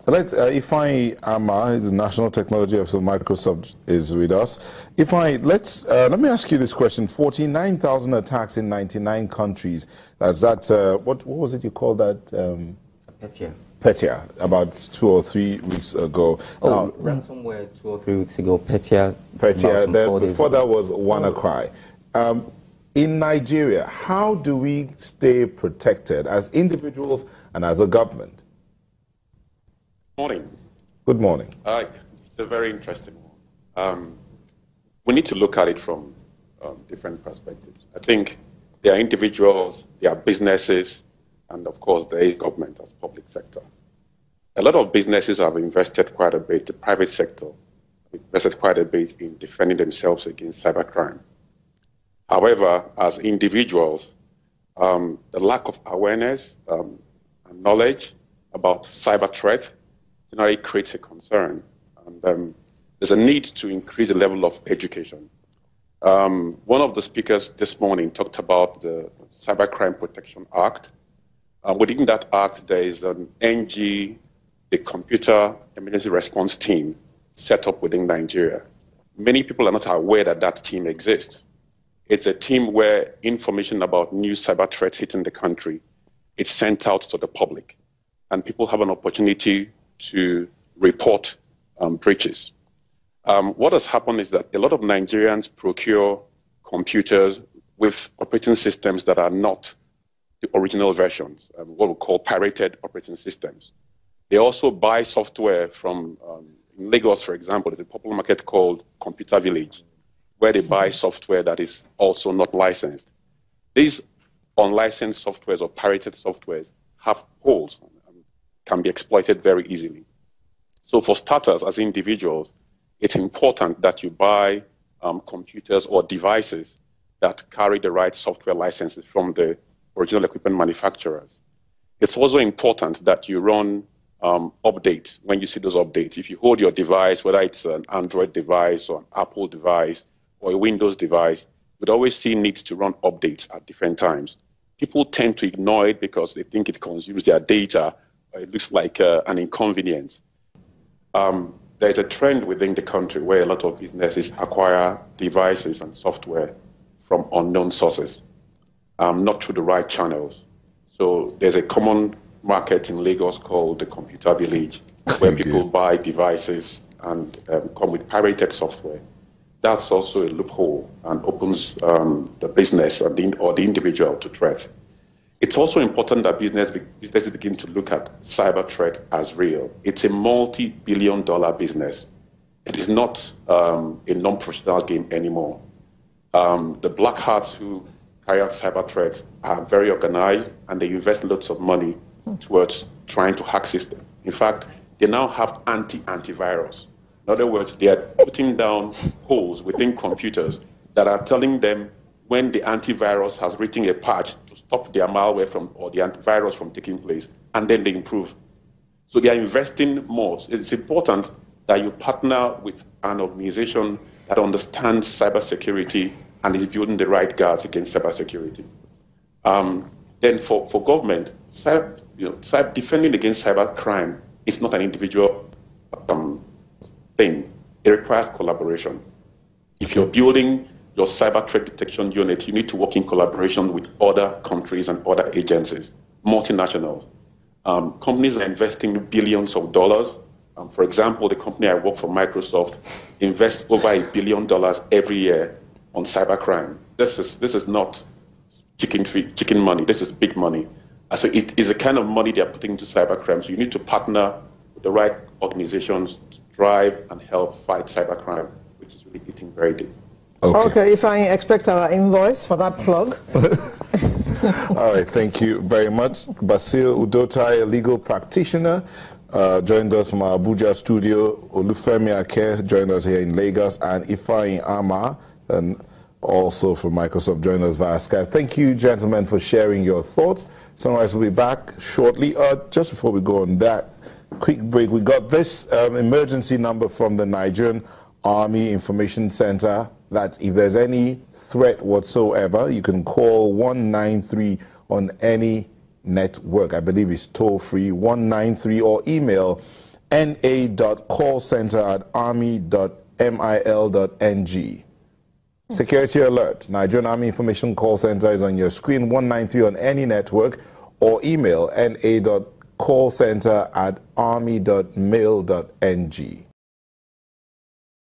Ifeanyi Ama is the National Technology Officer of Microsoft is with us. Ifeanyi, let me ask you this question. 49,000 attacks in 99 countries. What was it you called that? Petya. Petya, about 2 or 3 weeks ago. Oh, ransomware 2 or 3 weeks ago. Petya. Before that was WannaCry. In Nigeria, how do we stay protected as individuals and as a government? Morning. Good morning. It's a very interesting one. We need to look at it from different perspectives. I think there are individuals, there are businesses, and of course there is government as public sector. A lot of businesses have invested quite a bit, the private sector have invested quite a bit in defending themselves against cybercrime. However, as individuals, the lack of awareness and knowledge about cyber threat generally creates a concern. And there's a need to increase the level of education. One of the speakers this morning talked about the Cybercrime Protection Act. Within that act, there is an NG, the Computer Emergency Response Team, set up within Nigeria. Many people are not aware that that team exists. It's a team where information about new cyber threats hitting the country is sent out to the public, and people have an opportunity to report breaches. What has happened is that a lot of Nigerians procure computers with operating systems that are not the original versions, what we call pirated operating systems. They also buy software from, in Lagos, for example, there's a popular market called Computer Village, where they buy software that is also not licensed. These unlicensed softwares or pirated softwares have holes and can be exploited very easily. So for starters, as individuals, it's important that you buy computers or devices that carry the right software licenses from the original equipment manufacturers. It's also important that you run updates when you see those updates. If you hold your device, whether it's an Android device or an Apple device or a Windows device, you'd always see needs to run updates at different times. People tend to ignore it because they think it consumes their data, or it looks like an inconvenience. There's a trend within the country where a lot of businesses acquire devices and software from unknown sources, not through the right channels. So there's a common market in Lagos called the Computer Village, where people buy devices and come with pirated software. That's also a loophole and opens the business or the individual to threat. It's also important that businesses begin to look at cyber threat as real. It's a multi-billion-dollar business. It is not a non-professional game anymore. The black hats who carry out cyber threats are very organized, and they invest lots of money towards trying to hack systems. In fact, they now have antivirus. In other words, they are putting down holes within computers that are telling them when the antivirus has written a patch to stop their malware or the antivirus from taking place, and then they improve. So they are investing more. It's important that you partner with an organization that understands cybersecurity and is building the right guards against cybersecurity. Then for government, defending against cybercrime is not an individual thing. It requires collaboration. If you're building your cyber threat detection unit, you need to work in collaboration with other countries and other agencies, multinationals. Companies are investing billions of dollars. For example, the company I work for, Microsoft, invests over $1 billion every year on cybercrime. This is not chicken money. This is big money. So it is the kind of money they are putting into cybercrime. So you need to partner with the right organizations to drive and help fight cybercrime, which is really eating very deep. Okay, if I expect our invoice for that plug. All right, thank you very much. Basil Udotai, a legal practitioner, joined us from our Abuja studio. Olufemi Ake joined us here in Lagos, and Ifeanyi Ama, and also from Microsoft, joined us via Skype. Thank you, gentlemen, for sharing your thoughts. Sunrise will be back shortly. Just before we go on that quick break, we got this emergency number from the Nigerian Army Information Center that if there's any threat whatsoever, you can call 193 on any network. I believe it's toll free, 193, or email na.callcenter@army.mil.ng. Security alert. Nigerian Army Information Call Center is on your screen, 193 on any network, or email na.callcenter@army.mil.ng.